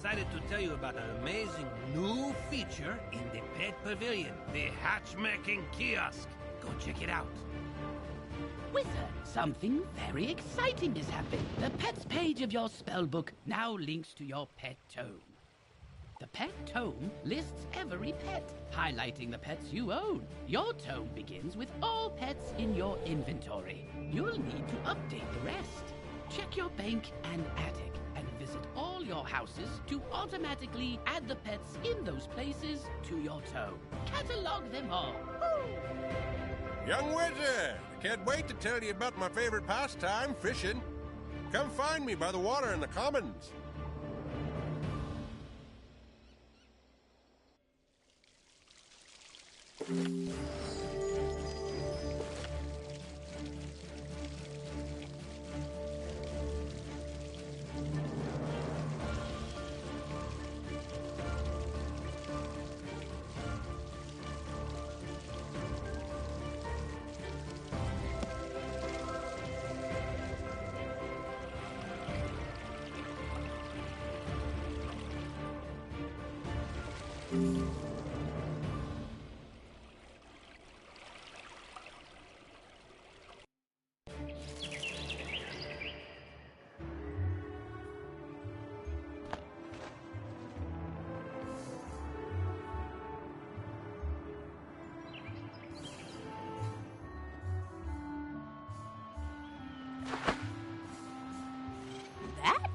excited to tell you about an amazing new feature in the Pet Pavilion, the Hatchmaking Kiosk. Go check it out. Wizard, something very exciting is happening. The Pets page of your spellbook now links to your pet tome. The pet tome lists every pet, highlighting the pets you own. Your tome begins with all pets in your inventory. You'll need to update the rest. Check your bank and attic, and visit all your houses to automatically add the pets in those places to your tome. Catalog them all. Young wizard, I can't wait to tell you about my favorite pastime, fishing. Come find me by the water in the commons.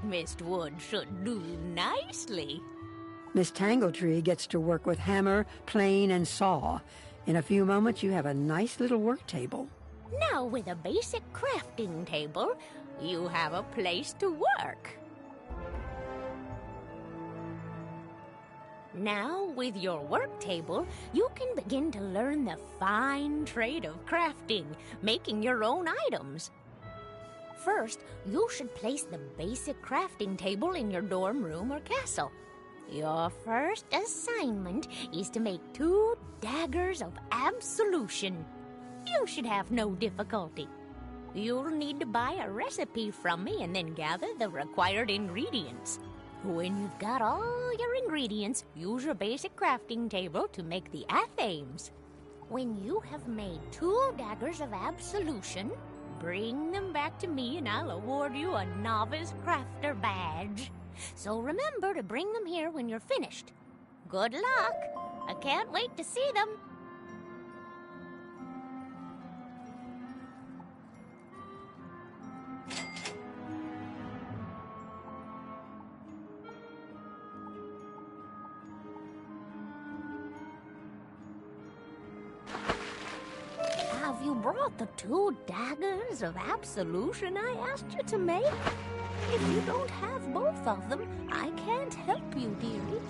Mistwood should do nicely. Miss Tangletree gets to work with hammer, plane, and saw. In a few moments, you have a nice little work table. Now, with a basic crafting table, you have a place to work. Now, with your work table, you can begin to learn the fine trade of crafting, making your own items. First, you should place the basic crafting table in your dorm room or castle. Your first assignment is to make 2 Daggers of Absolution. You should have no difficulty. You'll need to buy a recipe from me and then gather the required ingredients. When you've got all your ingredients, use your basic crafting table to make the athames. When you have made 2 Daggers of Absolution, bring them back to me and I'll award you a Novice Crafter badge. So remember to bring them here when you're finished. Good luck! I can't wait to see them. Have you brought the 2 Daggers of Absolution I asked you to make? If you don't have both of them, I can't help you, dearie.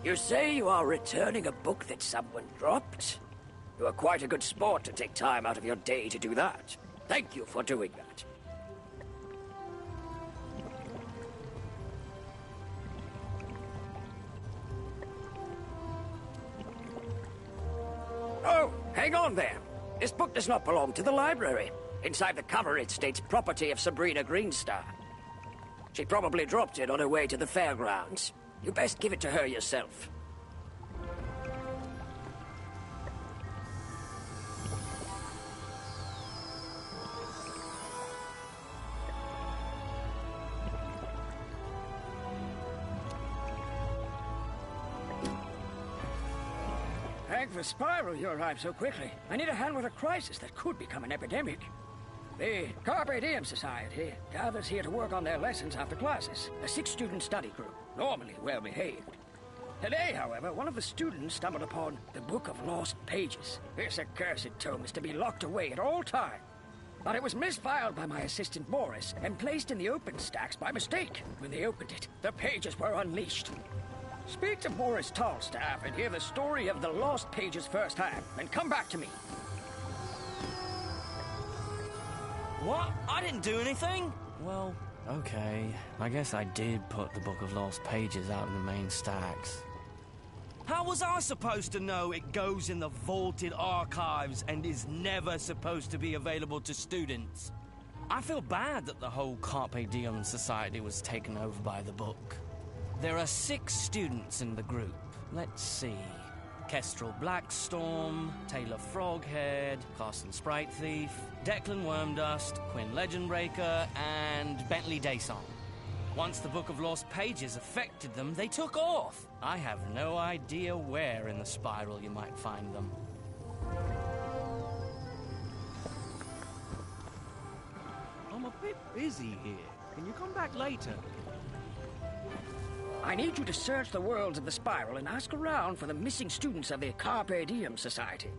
You say you are returning a book that someone dropped? You are quite a good sport to take time out of your day to do that. Thank you for doing that. Oh, hang on there. This book does not belong to the library. Inside the cover it states property of Sabrina Greenstar. She probably dropped it on her way to the fairgrounds. You best give it to her yourself. Thank the Spiral you arrived so quickly. I need a hand with a crisis that could become an epidemic. The Carpe Diem Society gathers here to work on their lessons after classes. A 6-student study group, normally well-behaved. Today, however, one of the students stumbled upon the Book of Lost Pages. This accursed tome is to be locked away at all times. But it was misfiled by my assistant Boris and placed in the open stacks by mistake. When they opened it, the pages were unleashed. Speak to Boris Tallstaff and hear the story of the lost pages firsthand, and come back to me. What? I didn't do anything? Well, okay. I guess I did put the Book of Lost Pages out in the main stacks. How was I supposed to know it goes in the vaulted archives and is never supposed to be available to students? I feel bad that the whole Carpe Diem Society was taken over by the book. There are 6 students in the group. Let's see. Kestrel Blackstorm, Taylor Froghead, Carson Sprite Thief, Declan Wormdust, Quinn Legendbreaker, and Bentley Daysong. Once the Book of Lost Pages affected them, they took off. I have no idea where in the spiral you might find them. I'm a bit busy here. Can you come back later? I need you to search the worlds of the spiral and ask around for the missing students of the Carpe Diem Society.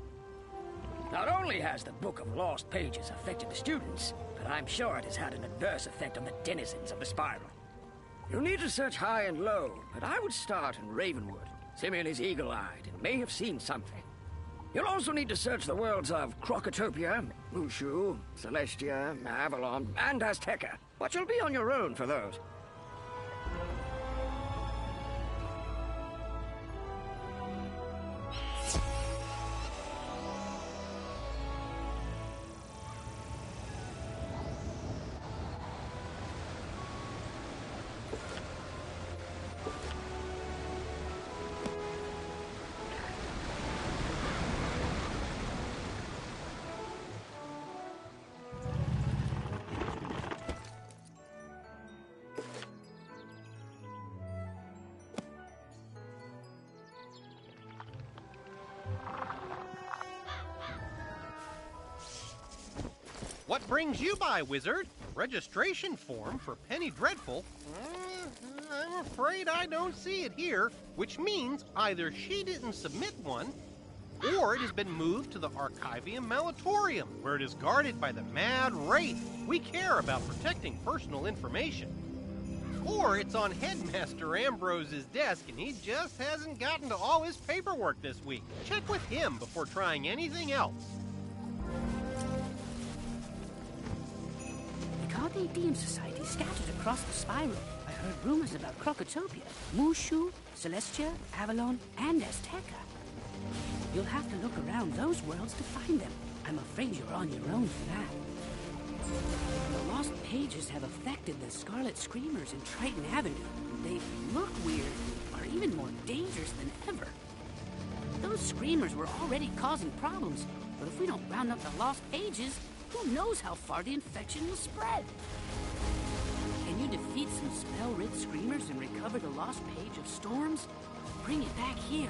Not only has the Book of Lost Pages affected the students, but I'm sure it has had an adverse effect on the denizens of the spiral. You'll need to search high and low, but I would start in Ravenwood. Simeon is eagle-eyed and may have seen something. You'll also need to search the worlds of Crocotopia, Mushu, Celestia, Avalon, and Azteca. But you'll be on your own for those. What brings you by, Wizard? Registration form for Penny Dreadful? I'm afraid I don't see it here, which means either she didn't submit one, or it has been moved to the Archivium Malatorium, where it is guarded by the Mad Wraith. We care about protecting personal information. Or it's on Headmaster Ambrose's desk and he just hasn't gotten to all his paperwork this week. Check with him before trying anything else. The Carpe Diem Society scattered across the spiral. I heard rumors about Crocotopia, Mushu, Celestia, Avalon, and Azteca. You'll have to look around those worlds to find them. I'm afraid you're on your own for that. The Lost Pages have affected the Scarlet Screamers in Triton Avenue. They look weird, are even more dangerous than ever. Those Screamers were already causing problems, but if we don't round up the Lost Pages, who knows how far the infection will spread? Can you defeat some spell-rid Screamers and recover the Lost Page of Storms? Bring it back here.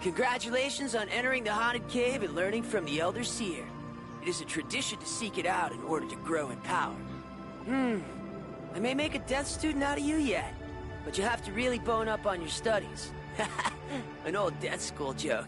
Congratulations on entering the Haunted Cave and learning from the Elder Seer. It is a tradition to seek it out in order to grow in power. I may make a death student out of you yet, but you have to really bone up on your studies. An old death school joke.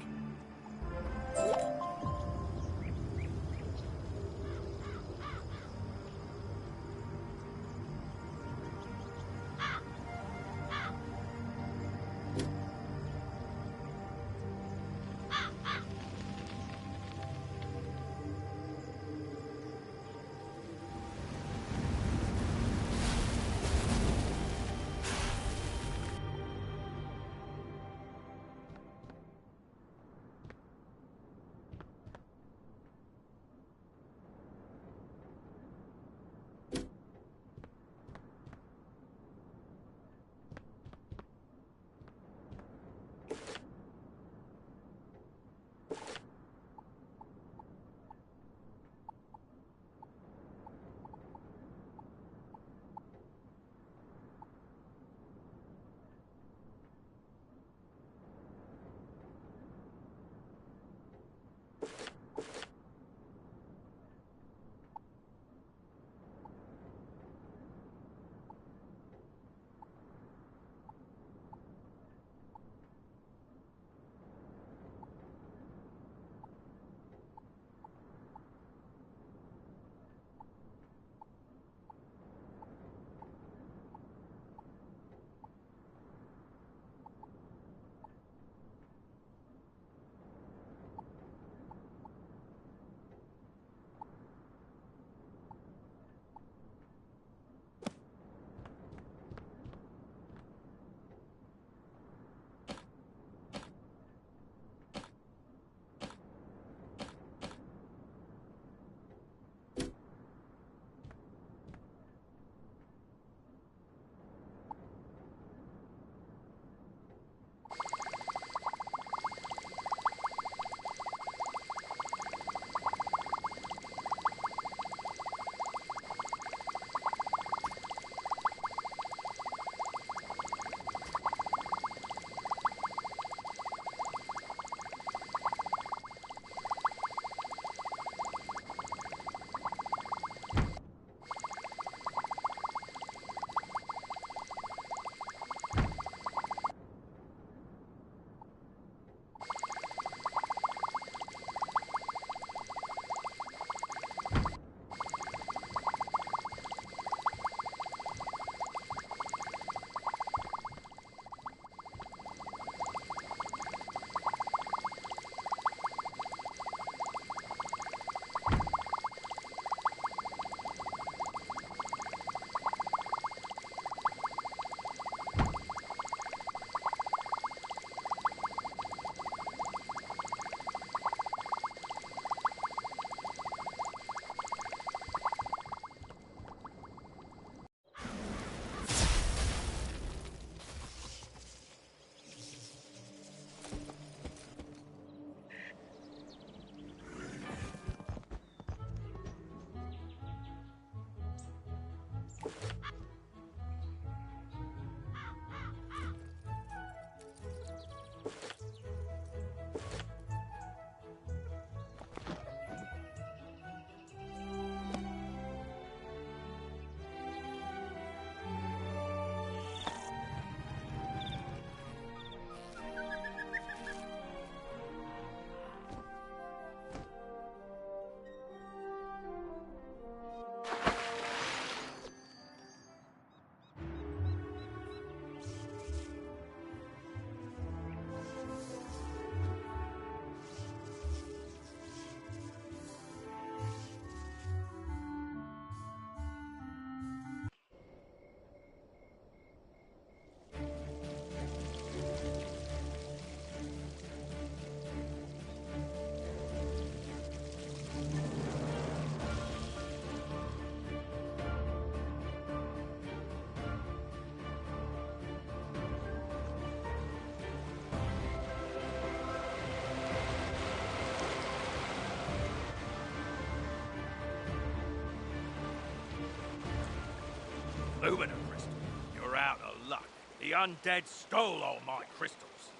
undead stole all my crystals.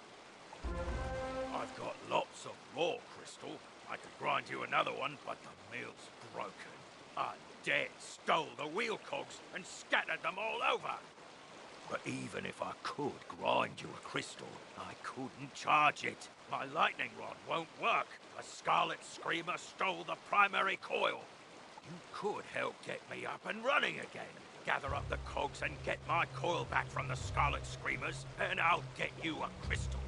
I've got lots of raw crystal. I could grind you another one, but the mill's broken. Undead stole the wheel cogs and scattered them all over. But even if I could grind you a crystal, I couldn't charge it. My lightning rod won't work. A Scarlet Screamer stole the primary coil. You could help get me up and running again. Gather up the cogs and get my coil back from the Scarlet Screamers, and I'll get you a crystal.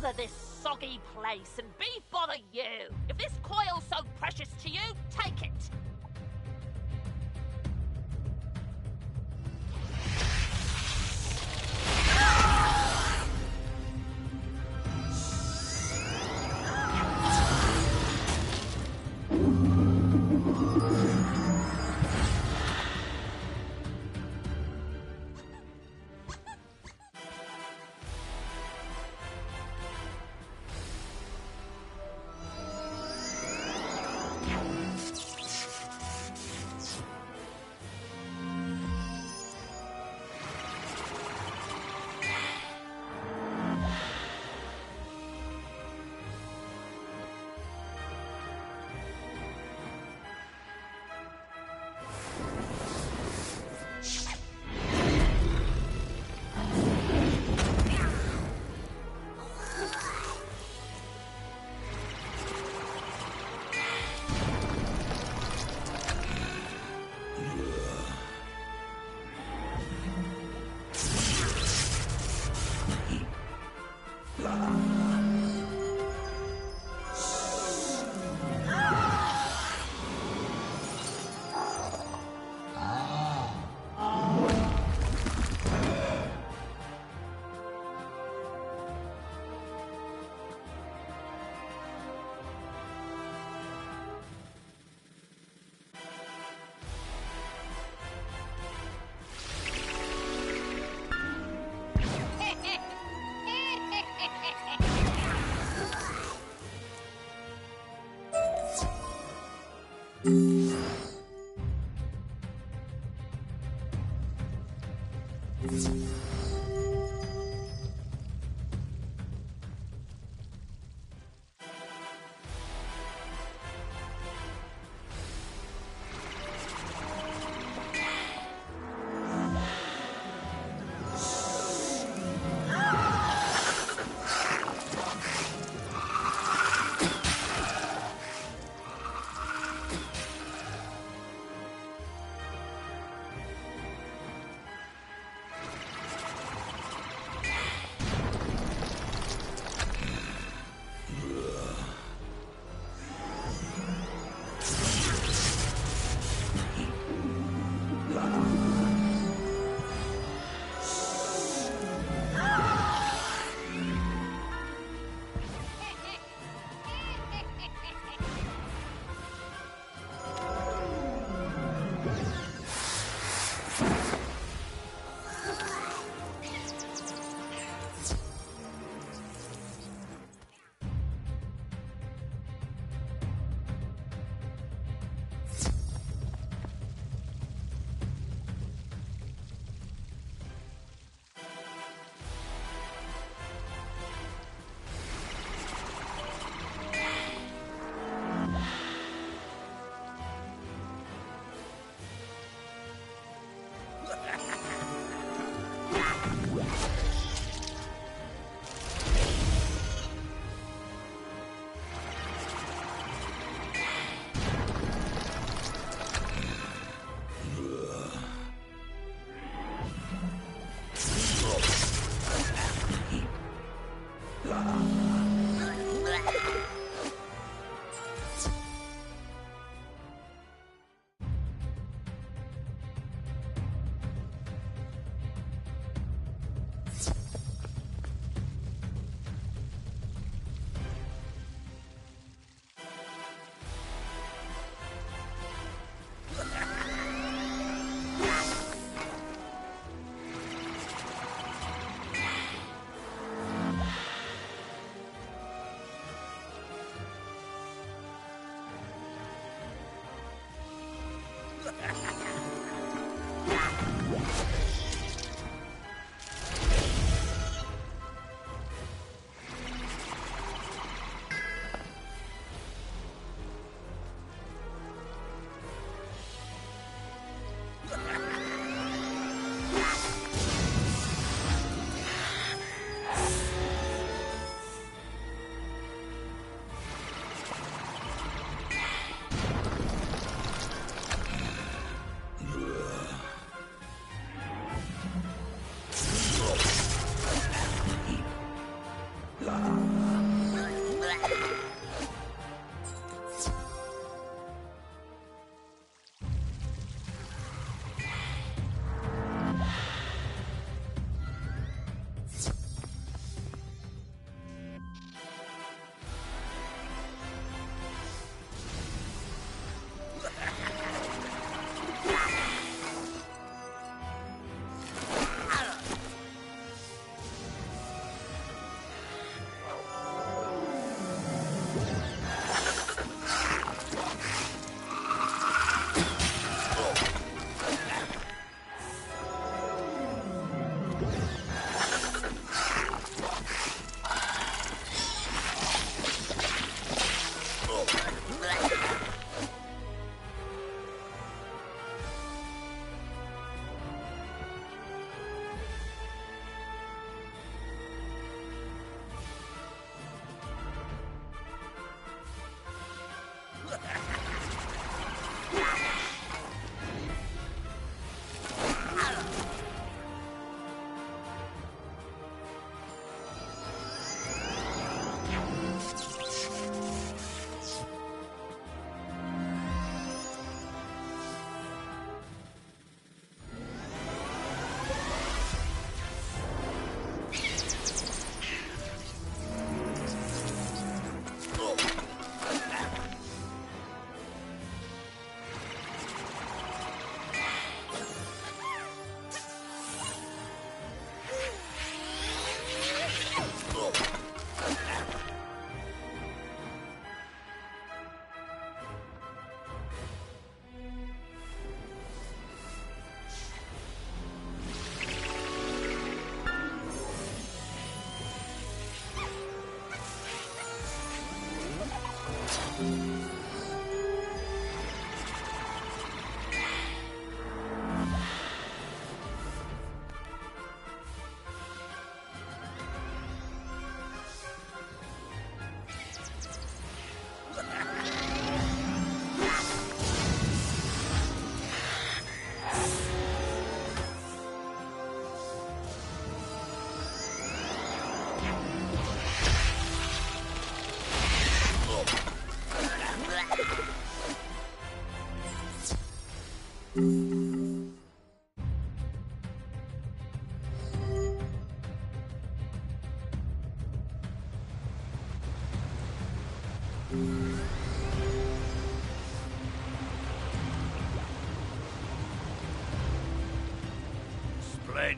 Bother this soggy place, and be bother you! If this coil's so precious to you, take it!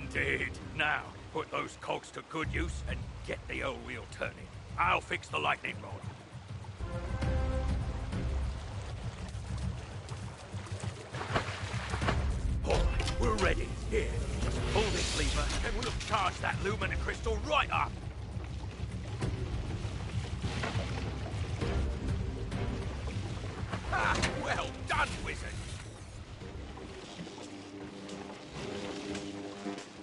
Indeed. Now, put those cogs to good use and get the old wheel turning. I'll fix the lightning rod. All right, we're ready. Here, just pull this lever and we'll charge that lumina crystal right up. Ah, well done, wizard.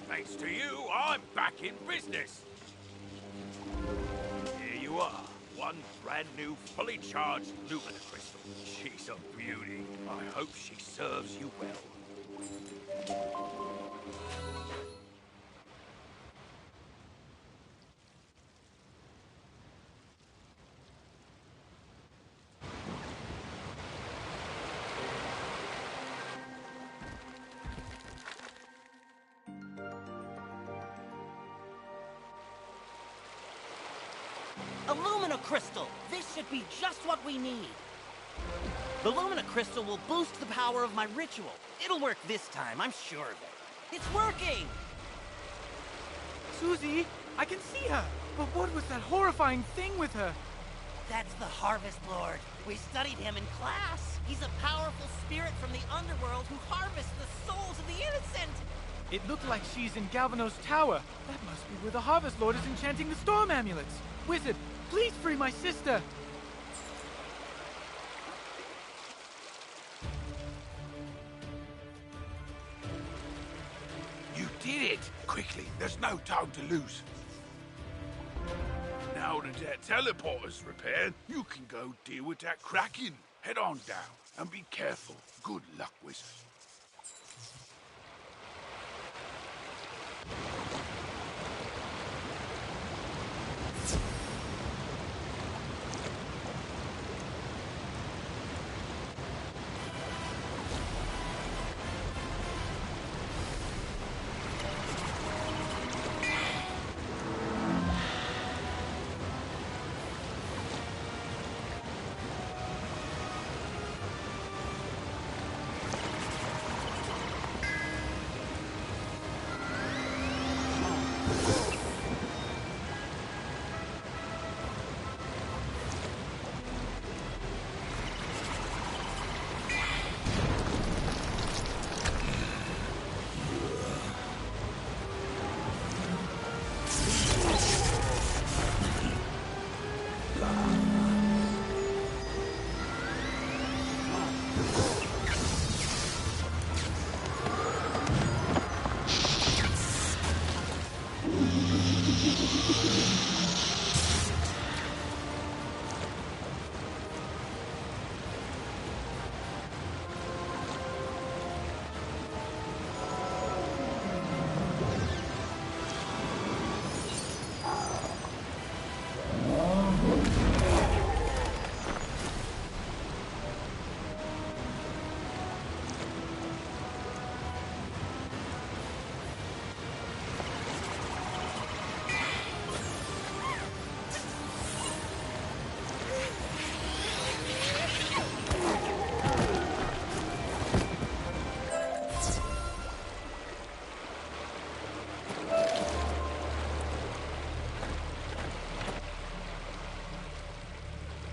Thanks to you, I'm back in business. Here you are. One brand new, fully charged lumina crystal. She's a beauty. I hope she serves you well. A Lumina Crystal! This should be just what we need. The Lumina Crystal will boost the power of my ritual. It'll work this time, I'm sure of it. It's working! Susie, I can see her! But what was that horrifying thing with her? That's the Harvest Lord. We studied him in class. He's a powerful spirit from the underworld who harvests the souls of the innocent. It looked like she's in Galvanos Tower. That must be where the Harvest Lord is enchanting the storm amulets. Wizard, please free my sister! You did it! Quickly, there's no time to lose. Now that teleporter's repaired, you can go deal with that Kraken. Head on down, and be careful. Good luck, wizard.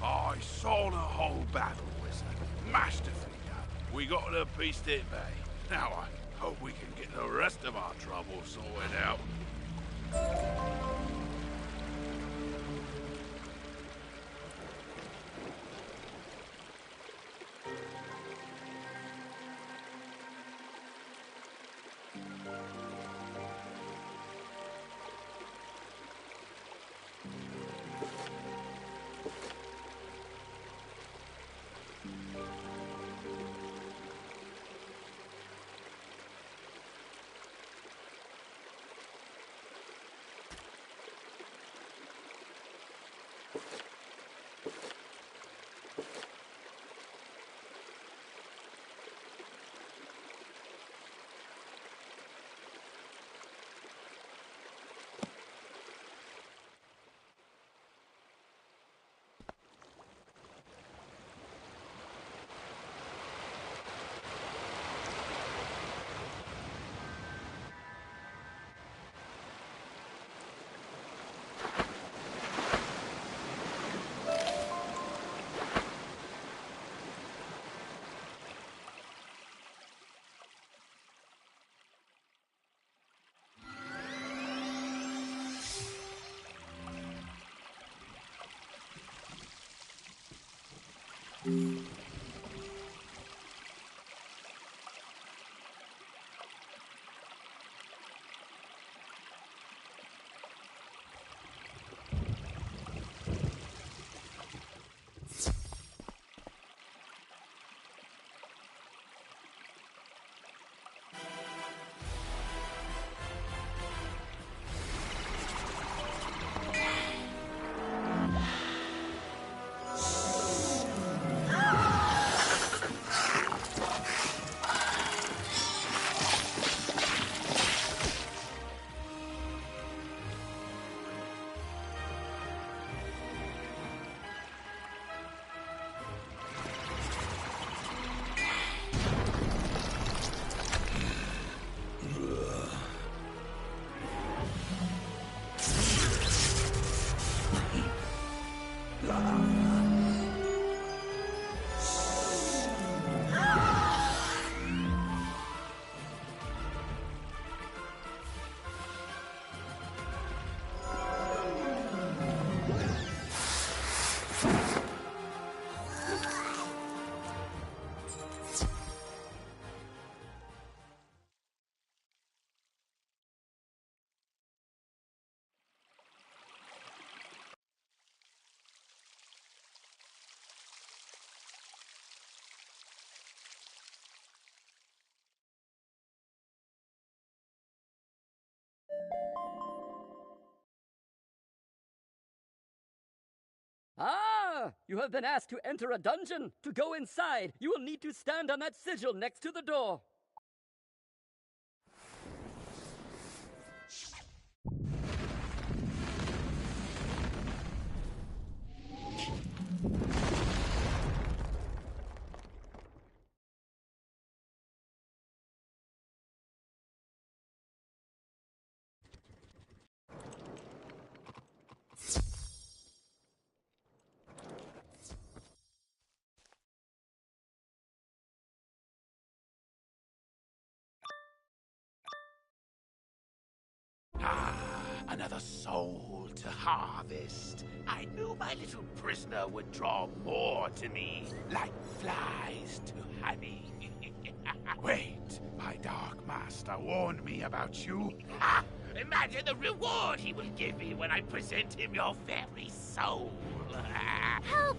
I saw the whole battle, wizard. Masterfully done. We got the beast at bay. Now I hope we can get the rest of our trouble sorted out. Ah! You have been asked to enter a dungeon. To go inside, you will need to stand on that sigil next to the door. Another soul to harvest. I knew my little prisoner would draw more to me, like flies to honey. Wait, my dark master warned me about you. Ha! Imagine the reward he will give me when I present him your very soul. Help!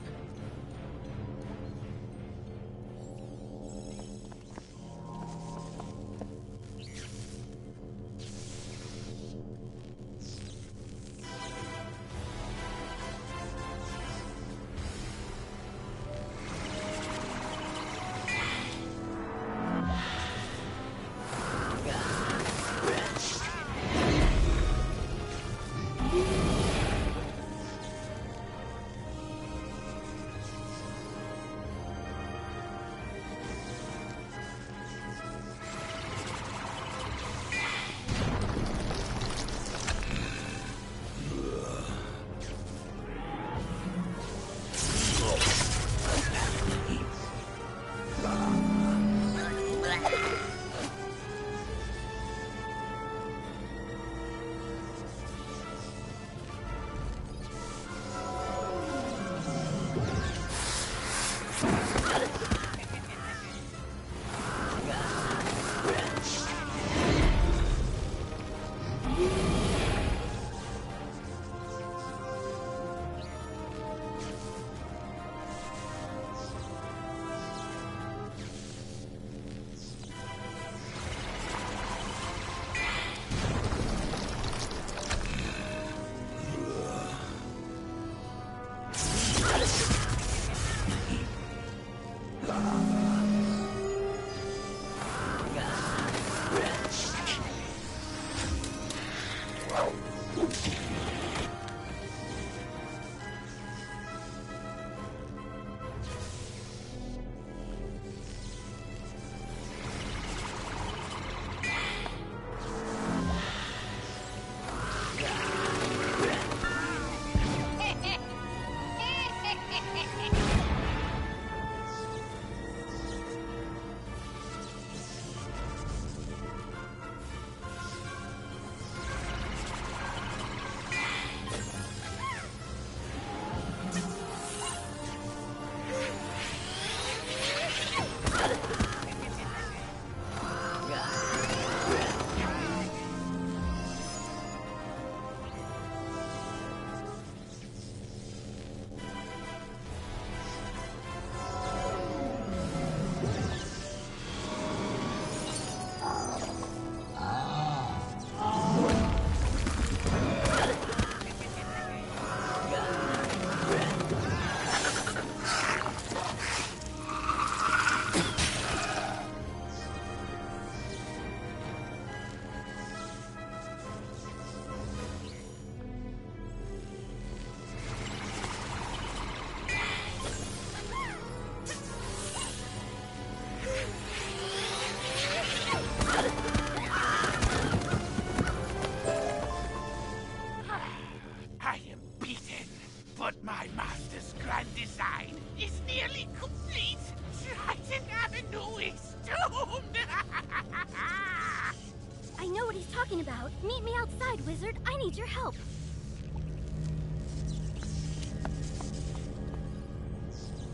Wizard. I need your help.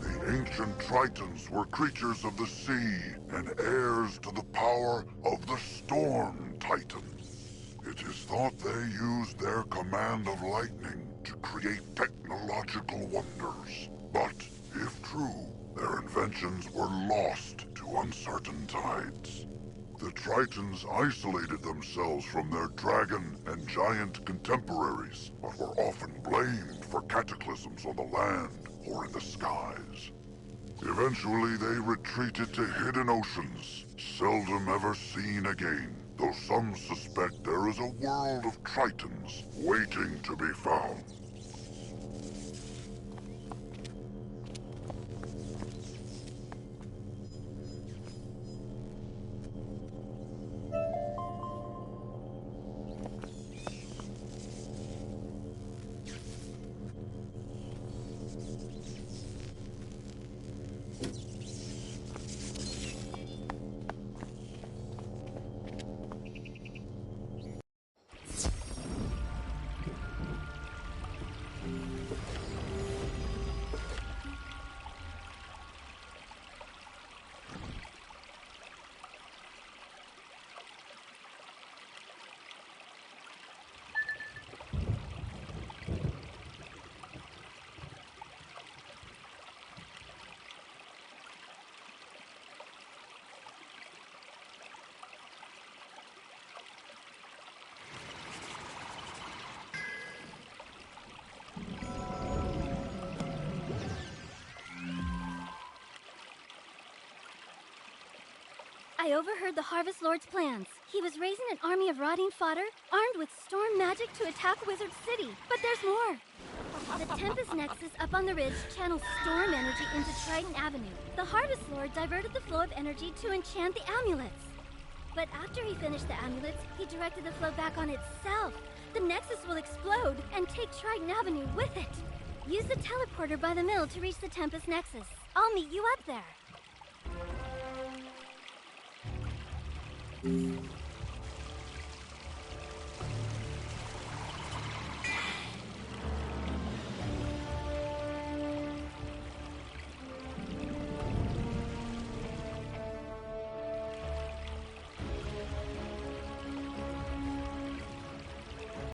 The ancient Tritons were creatures of the sea and heirs to the power of the Storm Titans. It is thought they used their command of lightning to create technological wonders. But, if true, their inventions were lost to uncertain tides. The Tritons isolated themselves from their dragon and giant contemporaries, but were often blamed for cataclysms on the land or in the skies. Eventually, they retreated to hidden oceans, seldom ever seen again, though some suspect there is a world of Tritons waiting to be found. I overheard the Harvest Lord's plans. He was raising an army of rotting fodder, armed with storm magic to attack Wizard City. But there's more. The Tempest Nexus up on the ridge channels storm energy into Triton Avenue. The Harvest Lord diverted the flow of energy to enchant the amulets. But after he finished the amulets, he directed the flow back on itself. The Nexus will explode and take Triton Avenue with it. Use the teleporter by the mill to reach the Tempest Nexus. I'll meet you up there.